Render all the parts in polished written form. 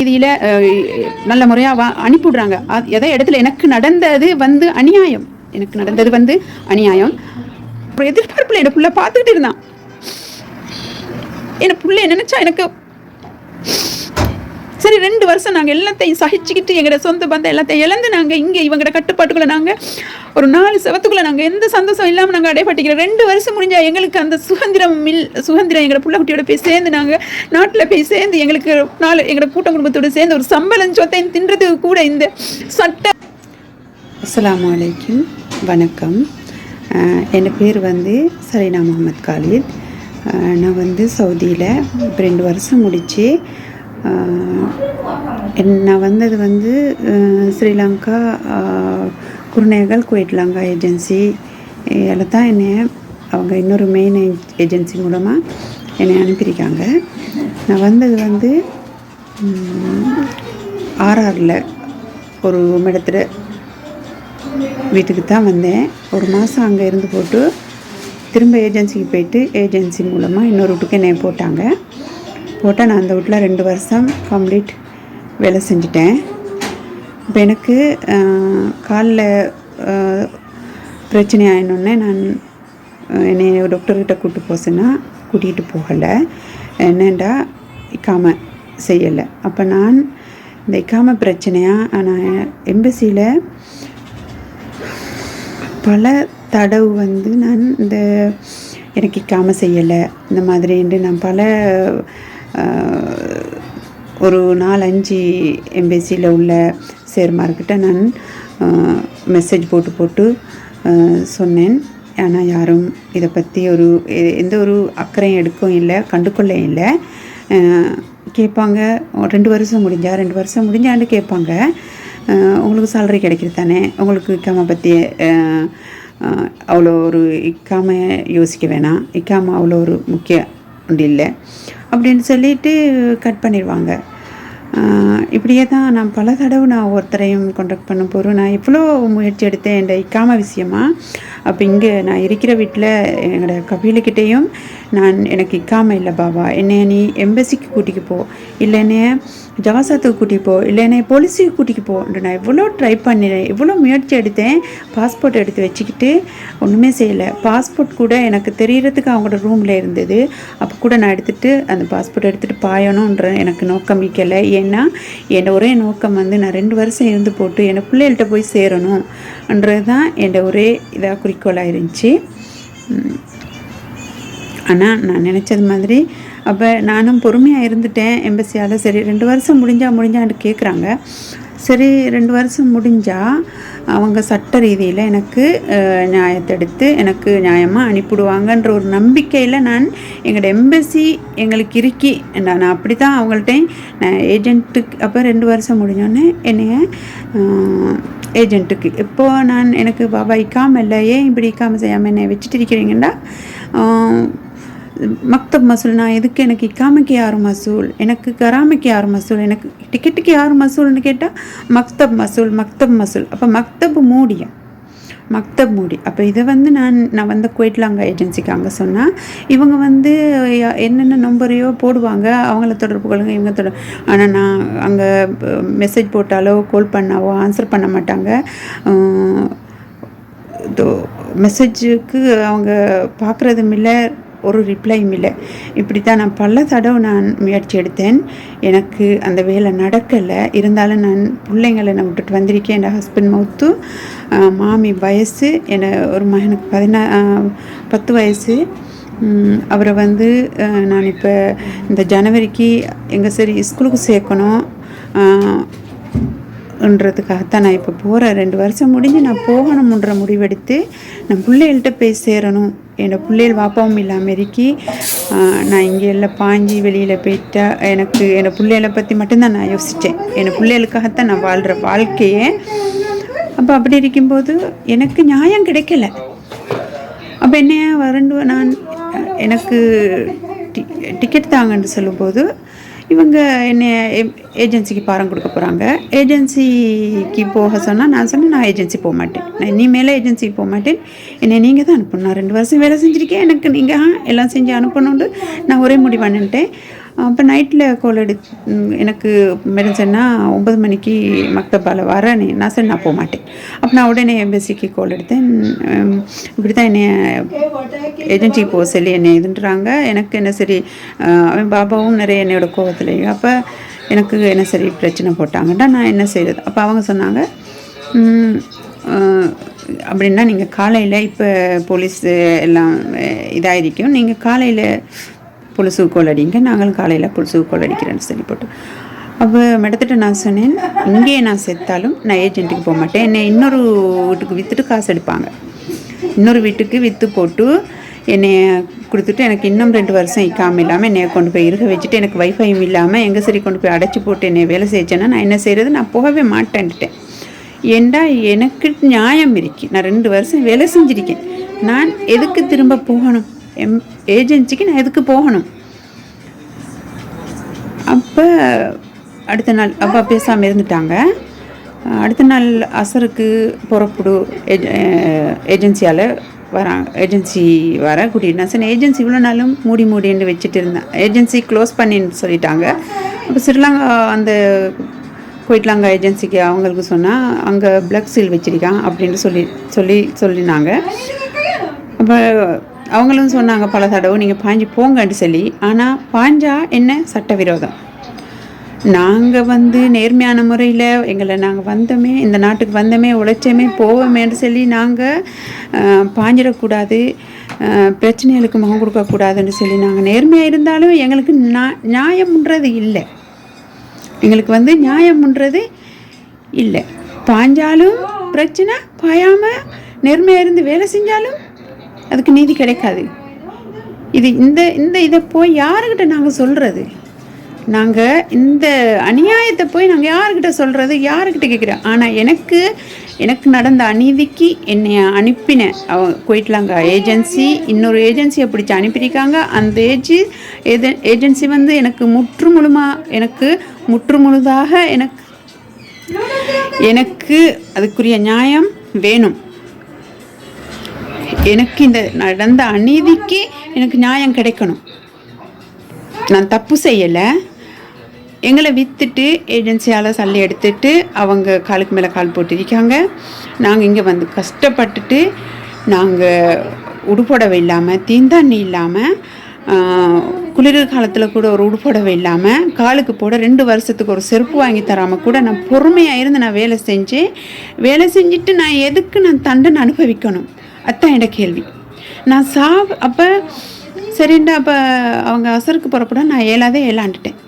இதில் நல்ல முறையாக அனுப்பிவிடுறாங்க. எதை இடத்துல எனக்கு நடந்தது அநியாயம், அநியாயம். அப்புறம் எதிர்பார்ப்பில் என் பிள்ளை பார்த்துக்கிட்டு இருந்தான். என் பிள்ளை நினைச்சா எனக்கு சரி 2 வருஷம் நாங்கள் எல்லாத்தையும் சகிச்சுக்கிட்டு எங்களோட சொந்த பந்தம் எல்லாத்தையும் இழந்து நாங்கள் இங்கே இவங்களோட கட்டுப்பாட்டுக்குள்ளே நாங்கள் ஒரு 4 செவத்துக்குள்ளே நாங்கள் எந்த சந்தோஷம் இல்லாமல் நாங்கள் அடையப்பட்டிக்கிறோம். 2 வருஷம் முடிஞ்சால் எங்களுக்கு அந்த சுதந்திரம் எங்களோட பிள்ளைக்குட்டியோட போய் சேர்ந்து நாங்கள் நாட்டில் போய் சேர்ந்து எங்களுக்கு எங்களோட குடும்பத்தோடு சேர்ந்து ஒரு சம்பளம் சொத்தை தின்றதுக்கு கூட இந்த சட்டம். அஸ்ஸலாமு அலைக்கும், வணக்கம். என் பேர் சரீனா முகமது காலித். நான் சவுதியில் 2 வருஷம் முடித்து நான் வந்தது ஸ்ரீலங்கா குருநேகல் குவைட்லங்கா ஏஜென்சி அதில் தான் அவங்க இன்னொரு மெயின் ஏஜென்சி மூலமாக என்னை அனுப்பியிருக்காங்க. நான் வந்தது ஆர்ஆரில் ஒரு இடத்துல வீட்டுக்கு தான் வந்தேன். 1 மாதம் அங்கே இருந்து போட்டு திரும்ப ஏஜென்சிக்கு போயிட்டு ஏஜென்சி மூலமாக இன்னொரு வீட்டுக்கு என்னை போட்டாங்க. நான் அந்த வீட்டில் 2 வருஷம் கம்ப்ளீட் வேலை செஞ்சிட்டேன். இப்போ எனக்கு காலில் பிரச்சனை ஆயினோடனே நான் என்னை டாக்டர்கிட்ட கூட்டிகிட்டு போகலை. என்னென்னா இக்காம செய்யலை. அப்போ நான் இந்த இக்காம பிரச்சனையாக நான் எம்பசியில் பல தடவை நான் இந்த எனக்கு இக்காம செய்யலை இந்த மாதிரின்ட்டு நான் பல ஒரு 4-5 எம்பசியில் உள்ள சேர்மார்கிட்ட நான் மெசேஜ் போட்டு சொன்னேன். ஆனால் யாரும் இதை பற்றி எந்த ஒரு அக்கறையும் எடுக்கவும் இல்லை, கண்டுகொள்ள இல்லை. கேட்பாங்க 2 வருஷம் முடிஞ்சாண்டு கேட்பாங்க, உங்களுக்கு சேலரி கிடைக்கிறது தானே, உங்களுக்கு இக்காம பற்றி அவ்வளோ ஒரு இக்காம யோசிக்க வேணாம், இக்காம அவ்வளோ ஒரு முக்கிய ஒன்று இல்லை அப்படின்னு சொல்லிட்டு கட் பண்ணிடுவாங்க. இப்படியே தான் நான் பல தடவை நான் ஒருத்தரையும் கான்டாக்ட் பண்ண போகிறோம். நான் எவ்வளோ முயற்சி எடுத்தேன் இந்த இக்காம விஷயமா. அப்போ இங்கே நான் இருக்கிற வீட்டில் என்னோட கபிலுக்கிட்டேயும் எனக்கு இக்காம இல்லை பாபா, என்னைய நீ எம்பசிக்கு கூட்டிக்கு போ, இல்லை என்னைய ஜவாசாத்துக்கு கூட்டிக்கு போ, இல்லை என்னைய போலீஸுக்கு கூட்டிக்கு போன்ட்டு நான் எவ்வளோ ட்ரை பண்ணினேன், எவ்வளோ முயற்சி எடுத்தேன். பாஸ்போர்ட் எடுத்து வச்சுக்கிட்டு ஒன்றுமே செய்யலை. பாஸ்போர்ட் கூட எனக்கு தெரியறதுக்கு அவங்களோட ரூமில் இருந்தது. அப்போ கூட நான் அந்த பாஸ்போர்ட் எடுத்துகிட்டு பாயணுன்ற எனக்கு நோக்கம் மிக்கலை. ஏன்னா என்னோட ஒரே நோக்கம் நான் 2 வருஷம் இருந்து போட்டு என் பிள்ளைகள்கிட்ட போய் சேரணுன்றது தான் என்னோட ஒரே இதாக குறிக்கோளாக இருந்துச்சு. ஆனால் நான் நினச்சது மாதிரி அப்போ நானும் பொறுமையாக இருந்துட்டேன் எம்பசியால். சரி 2 வருஷம் முடிஞ்சான்னு கேட்குறாங்க. சரி 2 வருஷம் முடிஞ்சால் அவங்க சட்ட ரீதியில் எனக்கு நியாயத்தை எடுத்து எனக்கு நியாயமாக அனுப்பிவிடுவாங்கன்ற ஒரு நம்பிக்கையில் நான் எங்களோட எம்பசி எங்களுக்கு இருக்கி நான் அப்படி தான் அவங்கள்ட்ட நான் ஏஜென்ட்டுக்கு அப்போ 2 வருஷம் முடிஞ்சோடனே என்னைய ஏஜென்ட்டுக்கு இப்போது எனக்கு பாபா இக்காம இல்லை, ஏன் இப்படி இக்காம செய்யாமல் என்னை வச்சுட்டு இருக்கிறீங்கன்னா, மக்தப் மசூல், நான் எதுக்கு எனக்கு இக்காமைக்கு யார் மசூல், எனக்கு கராமைக்கு யார் மசூல், எனக்கு டிக்கெட்டுக்கு யார் மசூல்னு கேட்டால் மக்தப் மசூல். அப்போ மக்தப் மூடி. அப்போ இதை நான் குவைட்லங்கா ஏஜென்சிக்கு அங்கே சொன்னால் இவங்க என்னென்ன நம்பரையோ போடுவாங்க, அவங்கள தொடர்பு கொள்ளுங்க, இவங்க ஆனால் நான் அங்கே மெசேஜ் போட்டாலோ கால் பண்ணாவோ ஆன்சர் பண்ண மாட்டாங்க. மெசேஜுக்கு அவங்க பார்க்குறதும் இல்லை, ஒரு ரிப்ளையும் இல்லை. இப்படி தான் நான் பல தடவை முயற்சி எடுத்தேன். எனக்கு அந்த வேலை நடக்கலை. இருந்தாலும் நான் பிள்ளைங்களை விட்டுட்டு வந்திருக்கேன். என் ஹஸ்பண்ட் மவுத்து, மாமி வயசு, ஒரு மகனுக்கு 10 வயசு. அவரை நான் இப்போ இந்த ஜனவரிக்கு எங்கள் சரி ஸ்கூலுக்கு சேர்க்கணும் ன்றதுக்காகத்தான் நான் இப்போ போகிறேன். 2 வருஷம் முடிஞ்சு நான் போகணும்ன்ற முடிவெடுத்து நான் பிள்ளைகள்கிட்ட போய் சேரணும். என்னோடய பிள்ளைகள் வாப்பாவும் இல்லாமல் இருக்கி நான் இங்கே எல்லாம் பாஞ்சி வெளியில் போயிட்டா எனக்கு என்னோடய பிள்ளைகளை பற்றி மட்டும்தான் நான் யோசித்தேன். என்னோடய பிள்ளைகளுக்காகத்தான் நான் வாழ்கிற வாழ்க்கையே. அப்போ அப்படி இருக்கும்போது எனக்கு நியாயம் கிடைக்கல. அப்போ நான் எனக்கு டிக்கெட் தாங்கன்னு சொல்லும்போது இவங்க என்னை ஏஜென்சிக்கு பாரம் கொடுக்க போகிறாங்க. ஏஜென்சிக்கு போக சொன்னால் நான் சொன்னேன் நான் ஏஜென்சி போக மாட்டேன், நான் இனிமேல் ஏஜென்சிக்கு போக மாட்டேன், என்னை நீங்கள் தான் அனுப்பணும். நான் 2 வருஷம் வேலை செஞ்சுருக்கேன், எனக்கு நீங்கள் எல்லாம் செஞ்சு அனுப்பணுன்ட்டு நான் ஒரே முடிவானுன்ட்டேன். அப்போ நைட்டில் கால் எனக்கு மேடம் சொன்னால் 9 மணிக்கு மக்தபால் வரேன். நான் சரி நான் போக மாட்டேன். அப்போ நான் உடனே எம்பசிக்கு கால் எடுத்தேன். இப்படி தான் என்னை ஏஜென்சிக்கு போக சொல்லி என்னை இதுன்றாங்க. எனக்கு என்ன சரி அவன் பாபாவும் நிறைய என்னோட கோவத்துலேயும். அப்போ எனக்கு என்ன சரி பிரச்சனை போட்டாங்கட்டா நான் என்ன செய்கிறது. அப்போ அவங்க சொன்னாங்க அப்படின்னா நீங்கள் காலையில் இப்போ போலீஸ் எல்லாம் இதாகிருக்கும், நீங்கள் காலையில் பொலிசுக்கு கோல் அடிங்க, நாங்களும் காலையில் பொலிசுக்கு கோல் அடிக்கிறேன்னு சொல்லி போட்டு. அப்போ மேடத்திட்ட நான் சொன்னேன், இங்கேயே நான் செத்தாலும் நான் ஏஜென்ட்டுக்கு போக மாட்டேன். என்னை இன்னொரு வீட்டுக்கு விற்றுட்டு காசு எடுப்பாங்க. இன்னொரு வீட்டுக்கு விற்று போட்டு என்னை கொடுத்துட்டு எனக்கு இன்னும் 2 வருஷம் இக்காமல் இல்லாமல் என்னை கொண்டு போய் இருக்க வச்சுட்டு எனக்கு வைஃபையும் இல்லாமல் எங்கே சரி கொண்டு போய் அடைச்சி போட்டு என்னை வேலை செய்ச்சேன்னா நான் என்ன செய்கிறது, நான் போகவே மாட்டேன்ட்டேன். ஏண்டா எனக்கு நியாயம் இருக்கு. நான் 2 வருஷம் வேலை செஞ்சுருக்கேன். நான் எதுக்கு திரும்ப போகணும்? ஏஜென்சிக்கு நான் எதுக்கு போகணும்? அப்போ அடுத்த நாள் அப்போ பேசாமல் இருந்துட்டாங்க. அடுத்த நாள் அசருக்கு புறப்படு ஏஜென்சியால் வராங்க. ஏஜென்சி வர கூட்டிகிட்டு நான் சொன்னேன், ஏஜென்சி இவ்வளோ நாளும் மூடின்னு வச்சுட்டு இருந்தேன். ஏஜென்சி க்ளோஸ் பண்ணின்னு சொல்லிட்டாங்க. அப்போ ஸ்ரீலங்கா அந்த போயிட்டலாங்க ஏஜென்சிக்கு அவங்களுக்கு சொன்னால் அங்கே பிளக் சீல் வச்சிருக்கான் அப்படின்னு சொல்லினாங்க. அப்போ அவங்களும் சொன்னாங்க பல தடவை நீங்கள் பாஞ்சு போங்கன்னு சொல்லி. ஆனால் பாஞ்சா என்ன சட்டவிரோதம். நாங்கள் நேர்மையான முறையில் எங்களை நாங்கள் வந்தோமே, இந்த நாட்டுக்கு வந்தோமே, உழைச்சோமே, போவோமேன்னு சொல்லி நாங்கள் பாஞ்சிடக்கூடாது, பிரச்சனைகளுக்கு முகம் கொடுக்கக்கூடாதுன்னு சொல்லி நாங்கள் நேர்மையாக இருந்தாலும் எங்களுக்கு நியாயம்ன்றது இல்லை. எங்களுக்கு நியாயம்ன்றது இல்லை. பாஞ்சாலும் பிரச்சனை, பாயாமல் நேர்மையாக இருந்து வேலை செஞ்சாலும் அதுக்கு நீதி கிடைக்காது. இந்த இதை போய் யாருக்கிட்ட நாங்கள் சொல்கிறது? நாங்கள் இந்த அநியாயத்தை போய் நாங்கள் யாருக்கிட்ட சொல்கிறது, யாருக்கிட்ட கேட்குறோம்? ஆனால் எனக்கு நடந்த அநீதிக்கு என்னை அனுப்பின போயிட்டலாங்க ஏஜென்சி, இன்னொரு ஏஜென்சியை பிடிச்சி அனுப்பியிருக்காங்க. அந்த ஏஜென்சி எனக்கு முற்றுமுழுதாக எனக்கு அதுக்குரிய நியாயம் வேணும். எனக்கு இந்த நடந்த அநீதிக்கு எனக்கு நியாயம் கிடைக்கணும். நான் தப்பு செய்யலை. எங்களை விற்றுட்டு ஏஜென்சியால் சல்லி எடுத்துட்டு அவங்க காலுக்கு மேலே கால் போட்டிருக்காங்க. நாங்கள் இங்கே கஷ்டப்பட்டுட்டு நாங்கள் உடுப்போடவை இல்லாமல், தீந்தாண்ணி இல்லாமல், குளிர் காலத்தில் கூட ஒரு உடுப்போடவை இல்லாமல், காலுக்கு போட 2 வருஷத்துக்கு ஒரு செருப்பு வாங்கி தராமல் கூட நான் பொறுமையாக இருந்து நான் வேலை செஞ்சுட்டு நான் எதுக்கு நான் தண்டனை அனுபவிக்கணும்? அதுதான் என்னோட கேள்வி. நான் அப்போ சரிண்டா. அப்போ அவங்க அசருக்கு புறப்பட நான் ஏலாண்டுட்டேன்.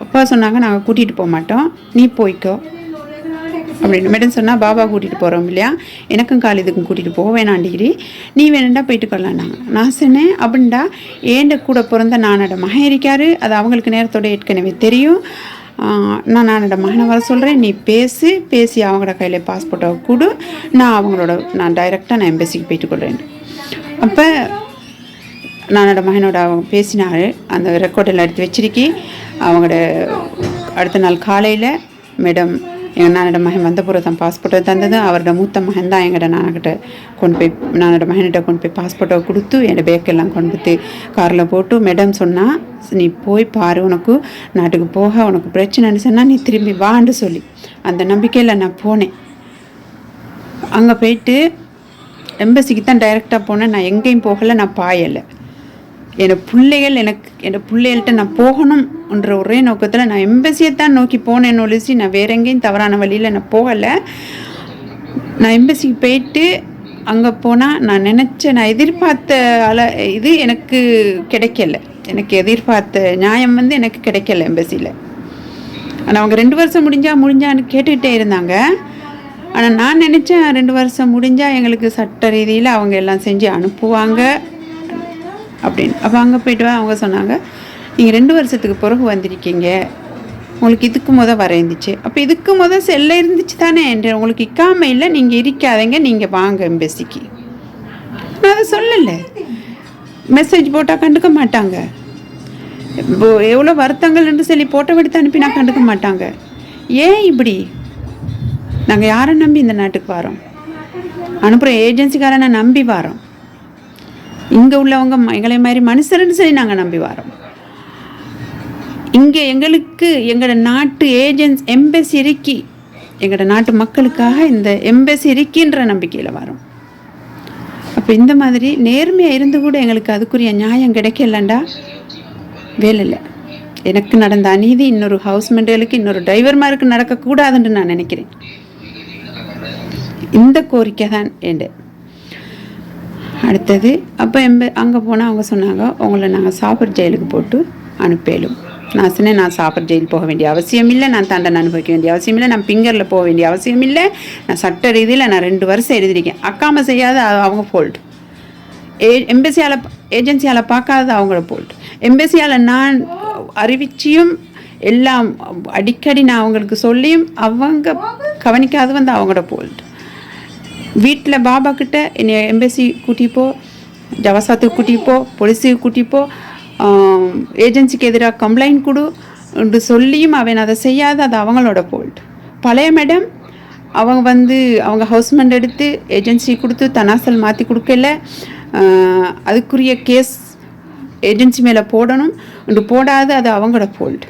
அப்பா சொன்னாங்க, நாங்கள் கூட்டிகிட்டு போக மாட்டோம், நீ போய்க்கோ அப்படின்னு. மேடம் சொன்னால், பாபா கூட்டிகிட்டு போகிறோம் இல்லையா, எனக்கும் காலேஜுக்கும் கூட்டிகிட்டு போக வேணாண்டிகிரி, நீ வேணுண்டா போயிட்டு கொள்ளலான்னாங்க. நான் சொன்னேன், அப்படின்டா ஏண்ட கூட பிறந்த நானோட மகன் இருக்காரு, அது அவங்களுக்கு நேரத்தோட ஏற்கனவே தெரியும். நானோட மகனை வர சொல்கிறேன், நீ பேசி அவங்களோட கையில் பாஸ்போர்ட்டை கொடு, நான் டைரெக்டாக நான் எம்பசிக்கு போயிட்டு கொள்கிறேன். அப்போ நானோட மகனோட அவங்க பேசினார். அந்த ரெக்கார்டெல்லாம் எடுத்து வச்சிருக்கி அவங்களோட அடுத்த நாள் காலையில் மேடம் நானோட மகன் வந்த பிறகு தான் பாஸ்போர்ட்டை தந்தது. அவரோட மூத்த மகன் தான் நானோட மகன்கிட்ட கொண்டு போய் பாஸ்போர்ட்டை கொடுத்து என்னோடய பேக்கெல்லாம் கொண்டு போய் காரில் போட்டு மேடம் சொன்னால், நீ போய் பாரு, உனக்கு நாட்டுக்கு போக உனக்கு பிரச்சனைன்னு சொன்னால் நீ திரும்பி வான்னு சொல்லி அந்த நம்பிக்கையில் நான் போனேன். அங்கே போயிட்டு எம்பசிக்கு தான் டைரெக்டாக போனேன். நான் எங்கேயும் போகலை, நான் பாயலை. என் பிள்ளைகள்கிட்ட நான் போகணும்ன்ற ஒரே நோக்கத்தில் நான் எம்பசியை தான் நோக்கி போனேன் ஒழிச்சு நான் வேற எங்கேயும் தவறான வழியில் நான் போகலை. நான் எம்பசிக்கு போயிட்டு அங்கே போனால் நான் எதிர்பார்த்த இது எனக்கு கிடைக்கல. எனக்கு எதிர்பார்த்த நியாயம் எனக்கு கிடைக்கல எம்பசியில். ஆனால் அவங்க 2 வருஷம் முடிஞ்சான்னு கேட்டுக்கிட்டே இருந்தாங்க. ஆனால் நான் நினச்சேன் 2 வருஷம் முடிஞ்சால் எங்களுக்கு சட்ட ரீதியில் அவங்க எல்லாம் செஞ்சு அனுப்புவாங்க அப்படின்னு. அப்போ அங்கே போய்ட்டு அவங்க சொன்னாங்க, நீங்கள் 2 வருஷத்துக்கு பிறகு வந்திருக்கீங்க, உங்களுக்கு இதுக்கு வர இருந்துச்சு. அப்போ இதுக்கு செல்ல இருந்துச்சு தானே என்று உங்களுக்கு இக்காம இல்லை, நீங்கள் இருக்காதீங்க, நீங்கள் வாங்க எம்பசிக்கு. நான் அதை சொல்லலை. மெசேஜ் போட்டால் கண்டுக்க மாட்டாங்க. எவ்வளோ வருத்தங்கள்னு சொல்லி போட்டோ எடுத்து அனுப்பினா கண்டுக்க மாட்டாங்க. ஏன் இப்படி? நாங்கள் யாரை நம்பி இந்த நாட்டுக்கு வரோம்? அனுப்புகிற ஏஜென்சிக்காரனை நம்பி வரோம். இங்கே உள்ளவங்க எங்களை மாதிரி மனுஷர்னு சொல்லி நாங்கள் நம்பி வரோம். இங்கே எங்களுக்கு எங்களோட நாட்டு ஏஜென்ட்ஸ் எம்பசி இருக்கி எங்களோட நாட்டு மக்களுக்காக இந்த எம்பசி இருக்கின்ற நம்பிக்கையில் வரோம். அப்போ இந்த மாதிரி நேர்மையாக இருந்து கூட எங்களுக்கு அதுக்குரிய நியாயம் கிடைக்கலண்டா வேலை இல்லை. எனக்கு நடந்த அநீதி இன்னொரு ஹவுஸ்மெண்டுகளுக்கு இன்னொரு டிரைவர்மாருக்கு நடக்கக்கூடாதுன்னு நான் நினைக்கிறேன். இந்த கோரிக்கை தான் ஏண்டு. அடுத்தது அப்போ அங்கே போனால் அவங்க சொன்னாங்க, உங்களை நாங்கள் சாப்பர் ஜெயிலுக்கு போட்டு அனுப்பலும். நான் சொன்னேன், நான் சாப்பர் ஜெயில் போக வேண்டிய அவசியம் இல்லை, நான் தண்டனை அனுபவிக்க வேண்டிய அவசியம் இல்லை, நான் பிங்கரில் போக வேண்டிய அவசியம் இல்லை, நான் சட்ட ரீதியில் நான் 2 வருஷம் எழுதியிருக்கேன். அக்காமல் செய்யாத அவங்க ஃபோல்ட், எம்பசியால் ஏஜென்சியால் பார்க்காத அவங்களோட ஃபோல்ட், எம்பசியால் நான் அறிவிச்சியும் எல்லாம் அடிக்கடி நான் அவங்களுக்கு சொல்லியும் அவங்க கவனிக்காது வந்து அவங்களோட ஃபோல்ட். வீட்டில் பாபா கிட்ட என்னை எம்பசி கூட்டிப்போ, ஜவசாத்துக்கு கூட்டிப்போ, போலீஸுக்கு கூட்டிப்போ, ஏஜென்சிக்கு எதிராக கம்ப்ளைண்ட் கொடு என்று சொல்லியும் அவன் அதை செய்யாத, அது அவங்களோட ஃபோல்ட். பழைய மேடம் அவங்க வந்து அவங்க ஹவுஸ்மெண்ட் எடுத்து ஏஜென்சி கொடுத்து தனாசல் மாற்றி கொடுக்கல, அதுக்குரிய கேஸ் ஏஜென்சி மேலே போடணும் என்று போடாது, அது அவங்களோட ஃபோல்ட்.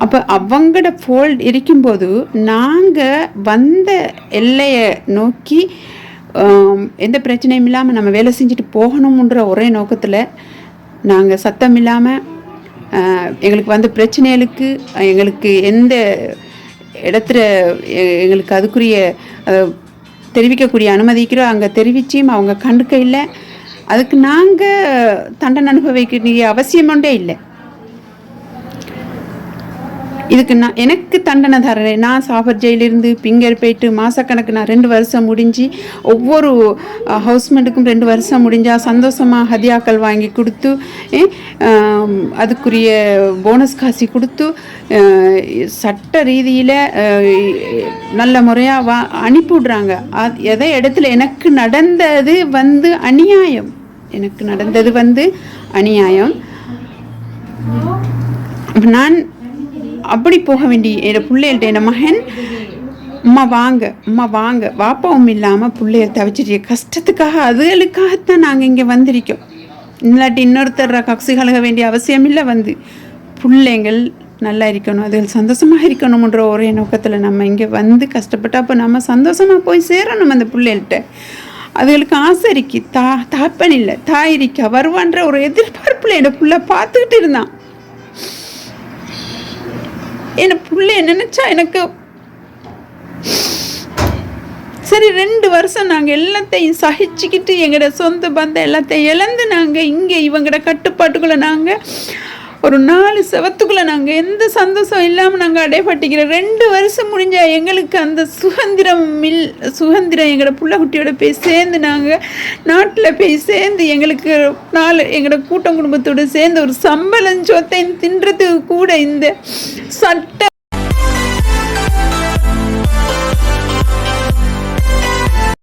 அப்போ அவங்களோட ஃபோல்ட் இருக்கும்போது நாங்கள் வந்த எல்லையை நோக்கி எந்த பிரச்சனையும் இல்லாமல் நம்ம வேலை செஞ்சுட்டு போகணுன்ற ஒரே நோக்கத்தில் நாங்கள் சத்தம் இல்லாமல் எங்களுக்கு வந்த பிரச்சனைகளுக்கு எங்களுக்கு எந்த இடத்துல எங்களுக்கு அதுக்குரிய தெரிவிக்கக்கூடிய அனுமதிக்கிறோ அங்கே தெரிவிச்சியும் அவங்க கண்டுக்க இல்லை. அதுக்கு நாங்கள் தண்டனை அனுபவிக்க அவசியம் ஒன்றே இல்லை. இதுக்கு எனக்கு தண்டனை தரேன். நான் சாஃபர் ஜெயிலிருந்து பிங்கர் போயிட்டு மாதக்கணக்கு நான் 2 வருஷம் முடிஞ்சு ஒவ்வொரு ஹவுஸ்மெண்ட்டுக்கும் 2 வருஷம் முடிஞ்சால் சந்தோஷமாக ஹதியாக்கள் வாங்கி கொடுத்து அதுக்குரிய போனஸ் காசி கொடுத்து சட்ட ரீதியில் நல்ல முறையாக அனுப்பிவிடுறாங்க. எதை இடத்துல எனக்கு நடந்தது வந்து அநியாயம், எனக்கு நடந்தது வந்து அநியாயம். நான் அப்படி போக வேண்டிய என் பிள்ளைகள்ட்ட என் மகன் அம்மா வாங்க வாப்பாவும் இல்லாமல் பிள்ளைய தவிச்சிட்டு கஷ்டத்துக்காக அதுகளுக்காகத்தான் நாங்கள் இங்கே வந்திருக்கோம். இல்லாட்டி இன்னொருத்தர் கக்ஸு கலக வேண்டிய அவசியம் இல்லை. வந்து பிள்ளைங்கள் நல்லா இருக்கணும், அதுகள் சந்தோஷமாக இருக்கணும்ன்ற ஒரே நோக்கத்தில் நம்ம இங்கே வந்து கஷ்டப்பட்டு அப்போ நம்ம சந்தோஷமாக போய் சேரணும் அந்த பிள்ளைகள்கிட்ட. அதுகளுக்கு ஆசை இருக்கு, தாப்பன் இல்லை தாய் இருக்கா வருவான்ற ஒரு எதிர்பார்ப்பில் என் பிள்ளை பார்த்துக்கிட்டு இருந்தான். என் பிள்ளைய நினைச்சா எனக்கு சரி. 2 வருஷம் நாங்கள் எல்லாத்தையும் சகிச்சுக்கிட்டு எங்களோட சொந்த பந்தம் எல்லாத்தையும் இழந்து நாங்கள் இங்கே இவங்களோட கட்டுப்பாட்டுக்குள்ளே நாங்கள் ஒரு 4 செவத்துக்குள்ளே நாங்கள் எந்த சந்தோஷம் இல்லாமல் நாங்கள் அடைபட்டிக்கிறோம். 2 வருஷம் முடிஞ்சால் எங்களுக்கு அந்த சுதந்திரம் எங்களோட பிள்ளைக்குட்டியோட போய் சேர்ந்து நாங்கள் நாட்டில் போய் சேர்ந்து எங்களுக்கு எங்களோட கூட்டம் குடும்பத்தோடு சேர்ந்து ஒரு சம்பளம் சொத்தை தின்றதுக்கு கூட இந்த சட்ட